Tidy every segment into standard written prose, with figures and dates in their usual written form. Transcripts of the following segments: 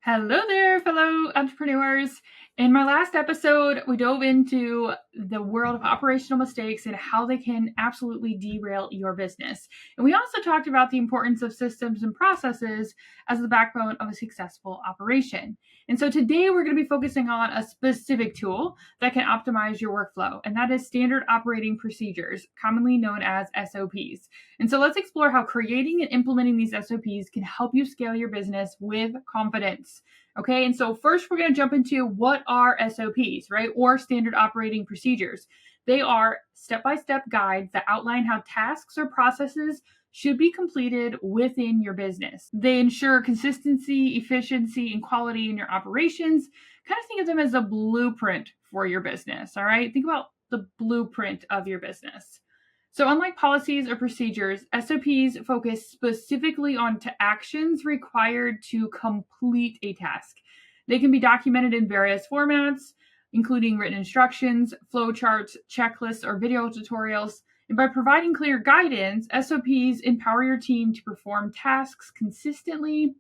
Hello there, fellow entrepreneurs. In my last episode, we dove into the world of operational mistakes and how they can absolutely derail your business. And we also talked about the importance of systems and processes as the backbone of a successful operation. And so today we're going to be focusing on a specific tool that can optimize your workflow, and that is standard operating procedures, commonly known as SOPs. And so let's explore how creating and implementing these SOPs can help you scale your business with confidence. Okay, and so first we're going to jump into what are SOPs, right? Or standard operating procedures. They are step-by-step guides that outline how tasks or processes should be completed within your business. They ensure consistency, efficiency, and quality in your operations. Kind of think of them as a blueprint for your business, all right? Think about the blueprint of your business. So unlike policies or procedures, SOPs focus specifically on actions required to complete a task. They can be documented in various formats, including written instructions, flowcharts, checklists, or video tutorials. And by providing clear guidance, SOPs empower your team to perform tasks consistently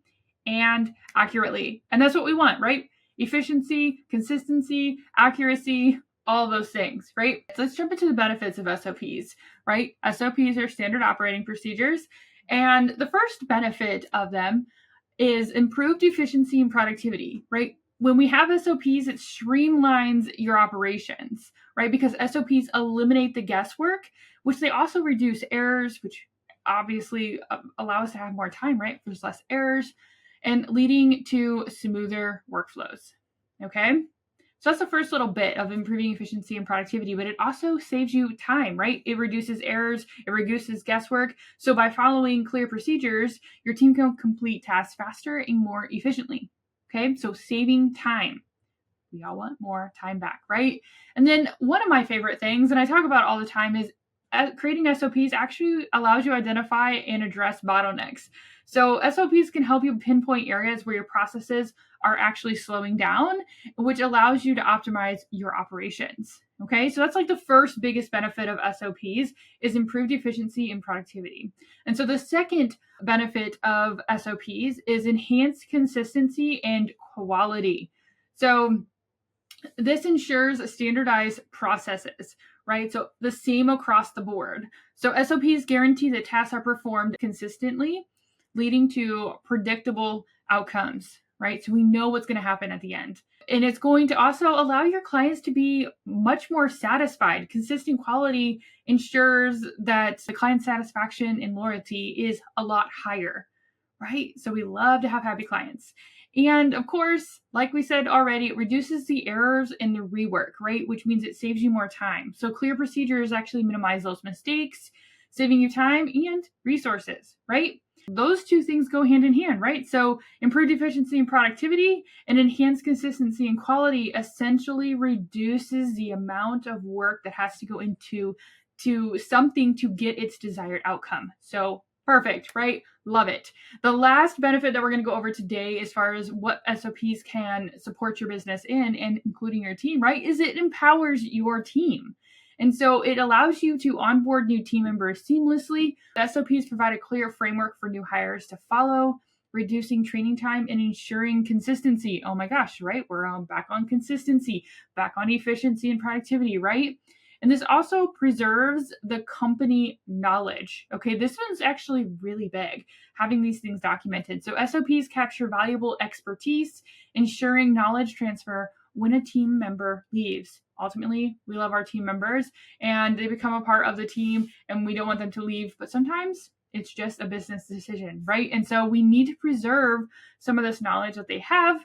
and accurately. And that's what we want, right? Efficiency, consistency, accuracy, all those things, right? So let's jump into the benefits of SOPs, right? SOPs are standard operating procedures. And the first benefit of them is improved efficiency and productivity, right? When we have SOPs, it streamlines your operations, right? Because SOPs eliminate the guesswork, which they also reduce errors, which obviously allow us to have more time, right? There's less errors and leading to smoother workflows, okay? So that's the first little bit of improving efficiency and productivity, but it also saves you time, right? It reduces errors, it reduces guesswork. So by following clear procedures, your team can complete tasks faster and more efficiently, okay? So saving time. We all want more time back, right? And then one of my favorite things, and I talk about all the time, is creating SOPs actually allows you to identify and address bottlenecks. So SOPs can help you pinpoint areas where your processes are actually slowing down, which allows you to optimize your operations. Okay, so that's like the first biggest benefit of SOPs is improved efficiency and productivity. And so the second benefit of SOPs is enhanced consistency and quality. So this ensures standardized processes, right? So the same across the board. So SOPs guarantee that tasks are performed consistently, leading to predictable outcomes, right? So we know what's going to happen at the end. And it's going to also allow your clients to be much more satisfied. Consistent quality ensures that the client satisfaction and loyalty is a lot higher, right? So we love to have happy clients. And of course, like we said already, it reduces the errors and the rework, right? Which means it saves you more time. So clear procedures actually minimize those mistakes, saving you time and resources, right? Those two things go hand in hand, right? So improved efficiency and productivity and enhanced consistency and quality essentially reduces the amount of work that has to go into something to get its desired outcome. So perfect, right? Love it. The last benefit that we're going to go over today, as far as what SOPs can support your business in, and including your team, right, is it empowers your team. And so it allows you to onboard new team members seamlessly. The SOPs provide a clear framework for new hires to follow, reducing training time and ensuring consistency. Oh my gosh, right? We're back on consistency, back on efficiency and productivity, right? And this also preserves the company knowledge. Okay, this one's actually really big, having these things documented. So SOPs capture valuable expertise, ensuring knowledge transfer when a team member leaves. Ultimately, we love our team members and they become a part of the team and we don't want them to leave, but sometimes it's just a business decision, right? And so we need to preserve some of this knowledge that they have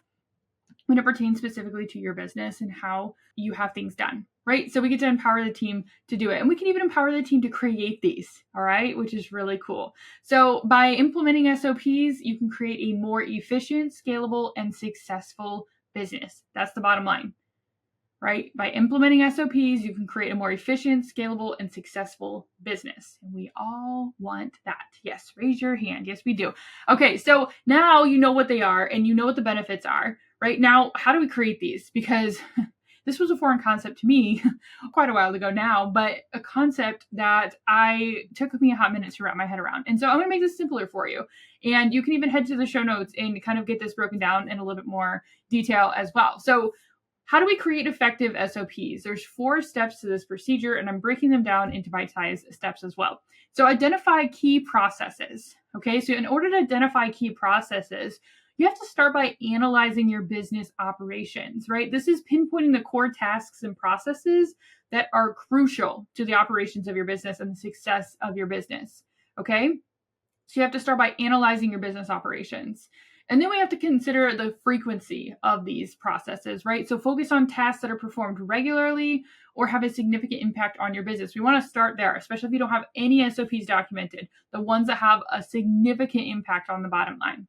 when it pertains specifically to your business and how you have things done, right? So we get to empower the team to do it. And we can even empower the team to create these, all right, which is really cool. So by implementing SOPs, you can create a more efficient, scalable, and successful business. That's the bottom line, right? By implementing SOPs, you can create a more efficient, scalable, and successful business. And we all want that. Yes, raise your hand. Yes, we do. Okay, so now you know what they are and you know what the benefits are. Right now, how do we create these? Because this was a foreign concept to me quite a while ago now, but a concept that took me a hot minute to wrap my head around. And so I'm going to make this simpler for you. And you can even head to the show notes and kind of get this broken down in a little bit more detail as well. So how do we create effective SOPs? There's 4 steps to this procedure, and I'm breaking them down into bite-sized steps as well. So identify key processes. Okay, so in order to identify key processes, you have to start by analyzing your business operations, right? This is pinpointing the core tasks and processes that are crucial to the operations of your business and the success of your business. Okay, so you have to start by analyzing your business operations. And then we have to consider the frequency of these processes, right? So focus on tasks that are performed regularly or have a significant impact on your business. We want to start there, especially if you don't have any SOPs documented, the ones that have a significant impact on the bottom line.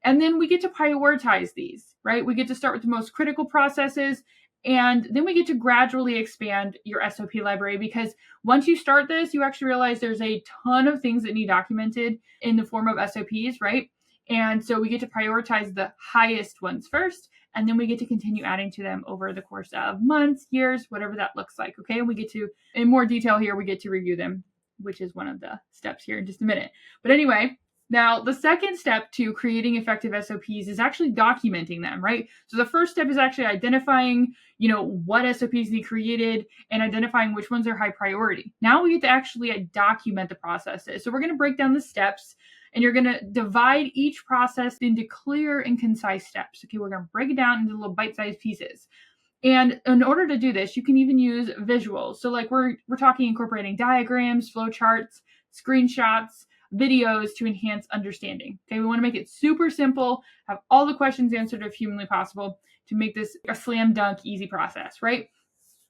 And then we get to prioritize these, right? We get to start with the most critical processes, and then we get to gradually expand your SOP library, because once you start this, you actually realize there's a ton of things that need documented in the form of SOPs, right? And so we get to prioritize the highest ones first, and then we get to continue adding to them over the course of months, years, whatever that looks like, okay? And we get to, in more detail here, we get to review them, which is one of the steps here in just a minute. But anyway, now the second step to creating effective SOPs is actually documenting them, right? So the first step is actually identifying, what SOPs need created and identifying which ones are high priority. Now we get to actually document the processes. So we're going to break down the steps, and you're going to divide each process into clear and concise steps. Okay, we're going to break it down into little bite-sized pieces. And in order to do this, you can even use visuals. So like we're talking incorporating diagrams, flowcharts, screenshots, videos to enhance understanding. Okay, we want to make it super simple, have all the questions answered if humanly possible, to make this a slam dunk easy process, right?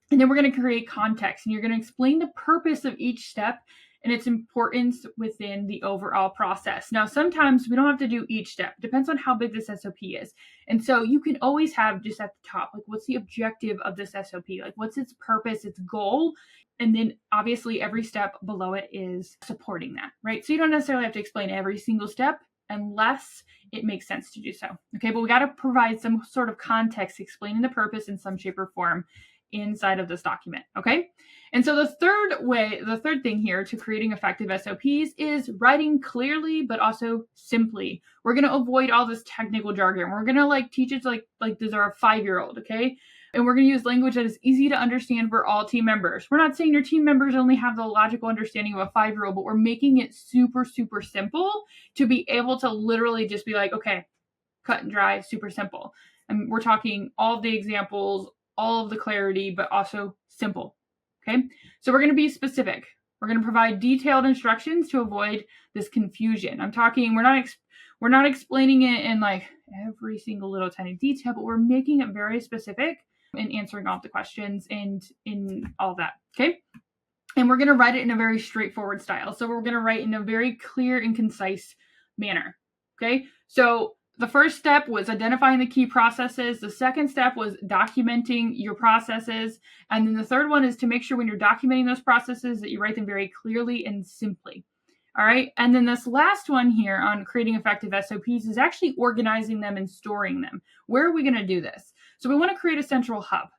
And then we're going to create context, and you're going to explain the purpose of each step and its importance within the overall process. Now, sometimes we don't have to do each step. It depends on how big this SOP is. And so you can always have just at the top, like, what's the objective of this SOP? Like, what's its purpose, its goal? And then obviously every step below it is supporting that, right? So you don't necessarily have to explain every single step unless it makes sense to do so. Okay, but we got to provide some sort of context explaining the purpose in some shape or form inside of this document. Okay. And so the third thing here to creating effective SOPs is writing clearly, but also simply. We're going to avoid all this technical jargon. We're going to teach it like these are a 5-year-old. Okay. And we're going to use language that is easy to understand for all team members. We're not saying your team members only have the logical understanding of a 5-year-old, but we're making it super, super simple to be able to literally just be like, okay, cut and dry, super simple. And we're talking all of the examples, all of the clarity, but also simple. Okay. So we're going to be specific. We're going to provide detailed instructions to avoid this confusion. I'm talking, we're not explaining it in like every single little tiny detail, but we're making it very specific and answering all the questions and in all of that. Okay. And we're going to write it in a very straightforward style. So we're going to write in a very clear and concise manner. Okay. So the first step was identifying the key processes. The second step was documenting your processes. And then the third one is to make sure when you're documenting those processes that you write them very clearly and simply. All right. And then this last one here on creating effective SOPs is actually organizing them and storing them. Where are we going to do this? So we want to create a central hub.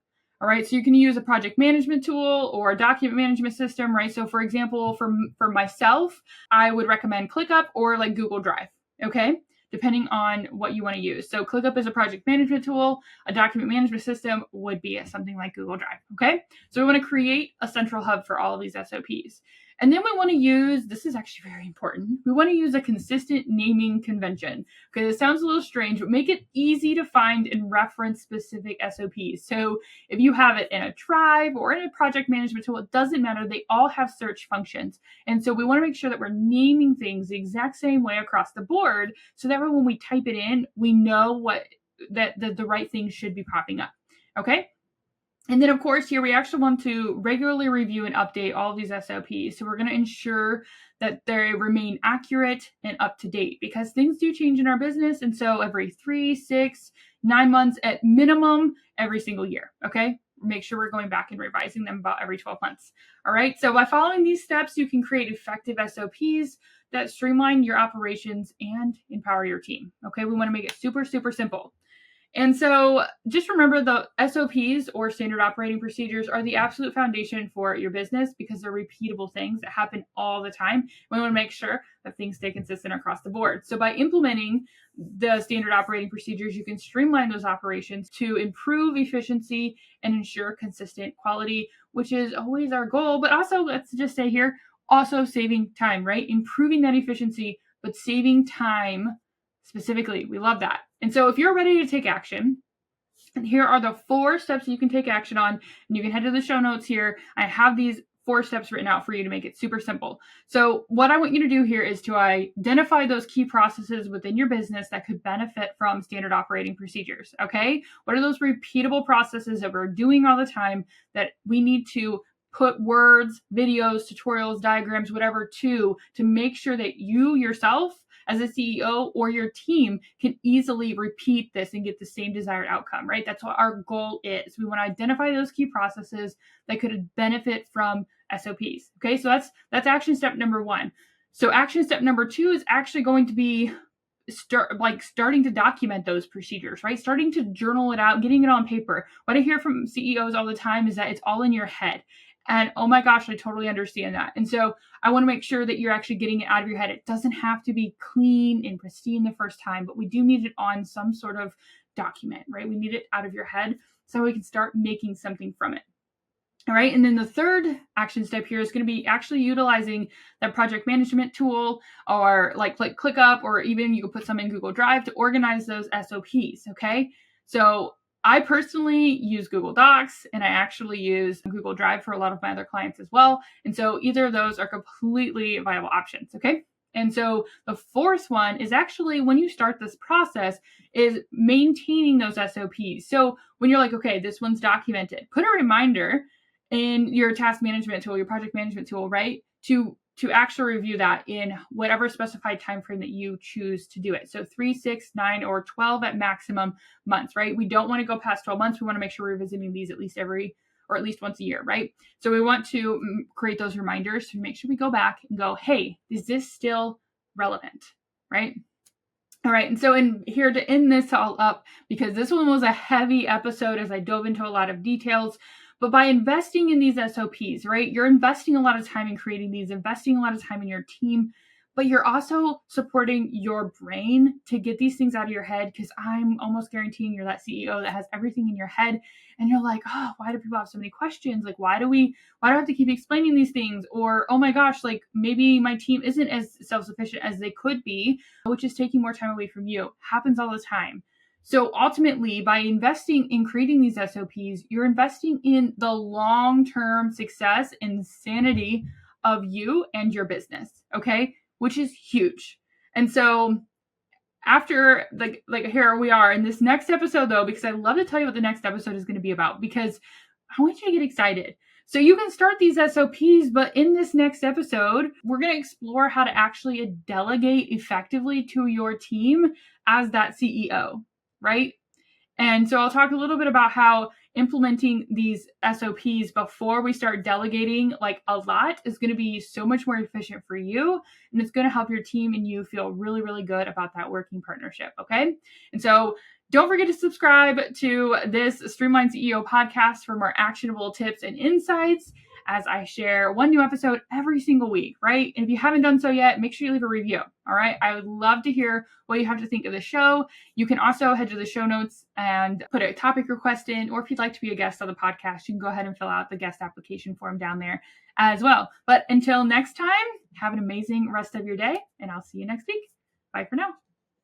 All right. So you can use a project management tool or a document management system, right? So for example, for myself, I would recommend ClickUp or like Google Drive. Okay. Depending on what you want to use. So ClickUp is a project management tool. A document management system would be something like Google Drive. Okay. So we want to create a central hub for all of these SOPs. And then we want to use, this is actually very important, we want to use a consistent naming convention. Okay, this sounds a little strange, but make it easy to find and reference specific SOPs. So if you have it in a tribe or in a project management tool, it doesn't matter. They all have search functions. And so we want to make sure that we're naming things the exact same way across the board so that when we type it in, we know that the right thing should be popping up. Okay? And then, of course, here we actually want to regularly review and update all of these SOPs. So we're going to ensure that they remain accurate and up to date because things do change in our business. And so every 3, 6, 9 months at minimum, every single year. Okay. Make sure we're going back and revising them about every 12 months. All right. So by following these steps, you can create effective SOPs that streamline your operations and empower your team. Okay. We want to make it super, super simple. And so just remember the SOPs or standard operating procedures are the absolute foundation for your business because they're repeatable things that happen all the time. We want to make sure that things stay consistent across the board. So by implementing the standard operating procedures, you can streamline those operations to improve efficiency and ensure consistent quality, which is always our goal. But also, let's just say here, also saving time, right? Improving that efficiency, but saving time specifically. We love that. And so if you're ready to take action, and here are the 4 steps you can take action on, and you can head to the show notes here. I have these 4 steps written out for you to make it super simple. So what I want you to do here is to identify those key processes within your business that could benefit from standard operating procedures, okay? What are those repeatable processes that we're doing all the time that we need to put words, videos, tutorials, diagrams, whatever to make sure that you yourself as a CEO or your team can easily repeat this and get the same desired outcome, right? That's what our goal is. We want to identify those key processes that could benefit from SOPs. Okay, so that's action step number 1. So action step number 2 is actually going to be starting to document those procedures, right? Starting to journal it out, getting it on paper. What I hear from CEOs all the time is that it's all in your head. And oh my gosh, I totally understand that. And so I want to make sure that you're actually getting it out of your head. It doesn't have to be clean and pristine the first time, but we do need it on some sort of document, right? We need it out of your head so we can start making something from it. All right. And then the third action step here is going to be actually utilizing that project management tool or like ClickUp, or even you can put some in Google Drive to organize those SOPs. Okay. So I personally use Google Docs, and I actually use Google Drive for a lot of my other clients as well. And so either of those are completely viable options, okay? And so the 4th one is actually, when you start this process, is maintaining those SOPs. So when you're like, okay, this one's documented, put a reminder in your task management tool, your project management tool, right? To actually review that in whatever specified time frame that you choose to do it. So 3, 6, 9, or 12 at maximum months, right? We don't want to go past 12 months. We want to make sure we're visiting these at least once a year, right? So we want to create those reminders to make sure we go back and go, hey, is this still relevant, right? All right, and so in here to end this all up, because this one was a heavy episode as I dove into a lot of details, but by investing in these SOPs, right, you're investing a lot of time in creating these, investing a lot of time in your team, but you're also supporting your brain to get these things out of your head, because I'm almost guaranteeing you're that CEO that has everything in your head, and you're like, oh, why do people have so many questions? Like, why do I have to keep explaining these things? Or, oh my gosh, like maybe my team isn't as self-sufficient as they could be, which is taking more time away from you. Happens all the time. So ultimately, by investing in creating these SOPs, you're investing in the long-term success and sanity of you and your business, okay? Which is huge. And so after, like here we are in this next episode though, because I love to tell you what the next episode is going to be about, because I want you to get excited. So you can start these SOPs, but in this next episode, we're going to explore how to actually delegate effectively to your team as that CEO, right? And so I'll talk a little bit about how implementing these SOPs before we start delegating like a lot is going to be so much more efficient for you. And it's going to help your team and you feel really, really good about that working partnership. Okay. And so don't forget to subscribe to this Streamline CEO podcast for more actionable tips and insights as I share one new episode every single week, right? And if you haven't done so yet, make sure you leave a review, all right? I would love to hear what you have to think of the show. You can also head to the show notes and put a topic request in, or if you'd like to be a guest on the podcast, you can go ahead and fill out the guest application form down there as well. But until next time, have an amazing rest of your day, and I'll see you next week. Bye for now.